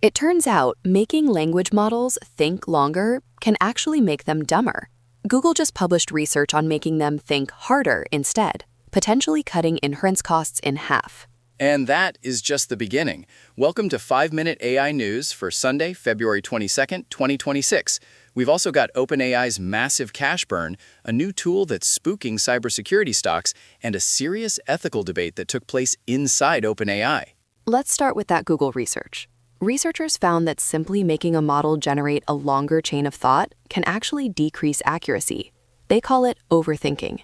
It turns out making language models think longer can actually make them dumber. Google just published research on making them think harder instead, potentially cutting inference costs in half. And that is just the beginning. Welcome to 5-Minute AI News for Sunday, February 22nd, 2026. We've also got OpenAI's massive cash burn, a new tool that's spooking cybersecurity stocks, and a serious ethical debate that took place inside OpenAI. Let's start with that Google research. Researchers found that simply making a model generate a longer chain of thought can actually decrease accuracy. They call it overthinking.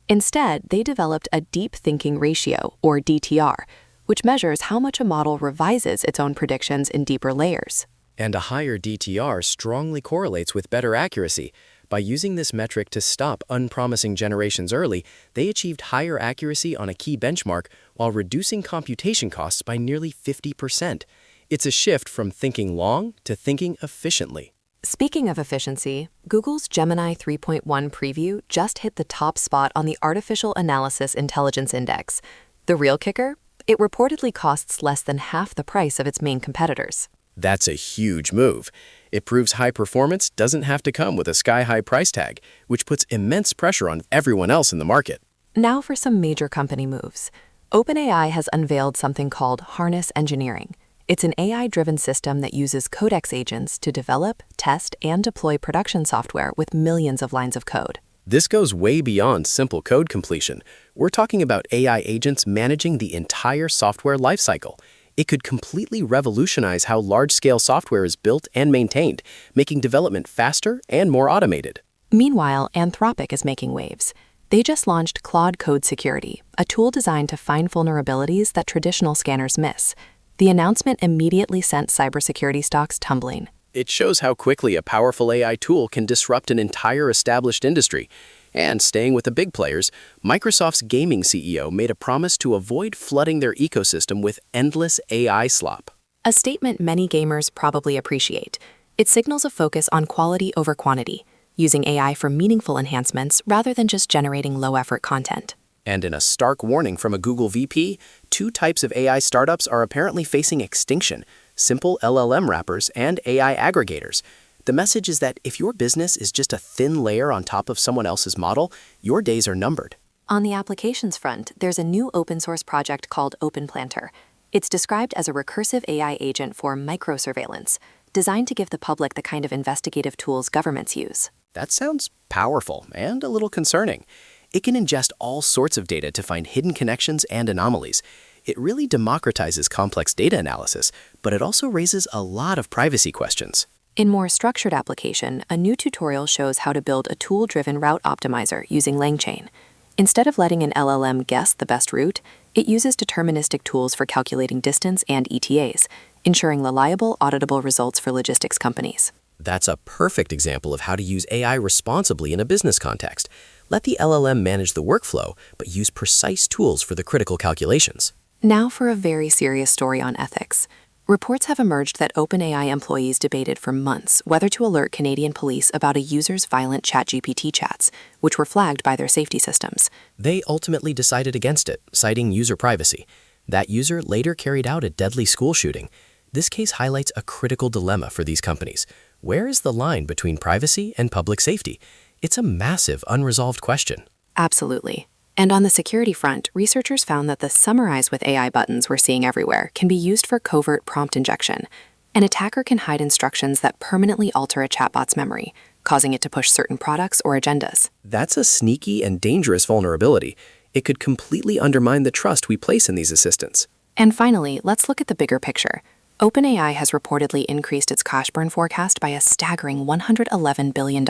Instead, they developed a deep thinking ratio, or DTR, which measures how much a model revises its own predictions in deeper layers. And a higher DTR strongly correlates with better accuracy. By using this metric to stop unpromising generations early, they achieved higher accuracy on a key benchmark while reducing computation costs by nearly 50%. It's a shift from thinking long to thinking efficiently. Speaking of efficiency, Google's Gemini 3.1 preview just hit the top spot on the Artificial Analysis Intelligence Index. The real kicker? It reportedly costs less than half the price of its main competitors. That's a huge move. It proves high performance doesn't have to come with a sky-high price tag, which puts immense pressure on everyone else in the market. Now for some major company moves. OpenAI has unveiled something called Harness Engineering. It's an AI-driven system that uses codex agents to develop, test, and deploy production software with millions of lines of code. This goes way beyond simple code completion. We're talking about AI agents managing the entire software lifecycle. It could completely revolutionize how large-scale software is built and maintained, making development faster and more automated. Meanwhile, Anthropic is making waves. They just launched Claude Code Security, a tool designed to find vulnerabilities that traditional scanners miss. The announcement immediately sent cybersecurity stocks tumbling. It shows how quickly a powerful AI tool can disrupt an entire established industry. And staying with the big players, Microsoft's gaming CEO made a promise to avoid flooding their ecosystem with endless AI slop. A statement many gamers probably appreciate. It signals a focus on quality over quantity, using AI for meaningful enhancements rather than just generating low-effort content. And in a stark warning from a Google VP, two types of AI startups are apparently facing extinction: simple LLM wrappers and AI aggregators. The message is that if your business is just a thin layer on top of someone else's model, your days are numbered. On the applications front, there's a new open-source project called OpenPlanter. It's described as a recursive AI agent for microsurveillance, designed to give the public the kind of investigative tools governments use. That sounds powerful and a little concerning. It can ingest all sorts of data to find hidden connections and anomalies. It really democratizes complex data analysis, but it also raises a lot of privacy questions. In more structured application, a new tutorial shows how to build a tool-driven route optimizer using LangChain. Instead of letting an LLM guess the best route, it uses deterministic tools for calculating distance and ETAs, ensuring reliable, auditable results for logistics companies. That's a perfect example of how to use AI responsibly in a business context. Let the LLM manage the workflow, but use precise tools for the critical calculations. Now for a very serious story on ethics. Reports have emerged that OpenAI employees debated for months whether to alert Canadian police about a user's violent ChatGPT chats, which were flagged by their safety systems. They ultimately decided against it, citing user privacy. That user later carried out a deadly school shooting. This case highlights a critical dilemma for these companies. Where is the line between privacy and public safety? It's a massive, unresolved question. Absolutely. And on the security front, researchers found that the summarize with AI buttons we're seeing everywhere can be used for covert prompt injection. An attacker can hide instructions that permanently alter a chatbot's memory, causing it to push certain products or agendas. That's a sneaky and dangerous vulnerability. It could completely undermine the trust we place in these assistants. And finally, let's look at the bigger picture. OpenAI has reportedly increased its cash burn forecast by a staggering $111 billion,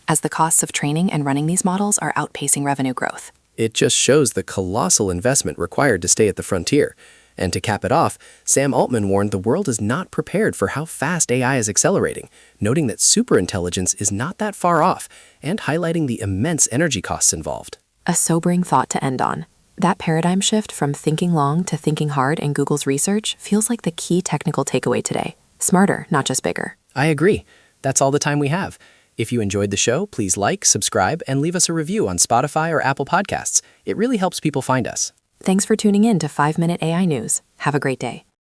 as the costs of training and running these models are outpacing revenue growth. It just shows the colossal investment required to stay at the frontier. And to cap it off, Sam Altman warned the world is not prepared for how fast AI is accelerating, noting that superintelligence is not that far off, and highlighting the immense energy costs involved. A sobering thought to end on. That paradigm shift from thinking long to thinking hard in Google's research feels like the key technical takeaway today. Smarter, not just bigger. I agree. That's all the time we have. If you enjoyed the show, please like, subscribe, and leave us a review on Spotify or Apple Podcasts. It really helps people find us. Thanks for tuning in to 5-Minute AI News. Have a great day.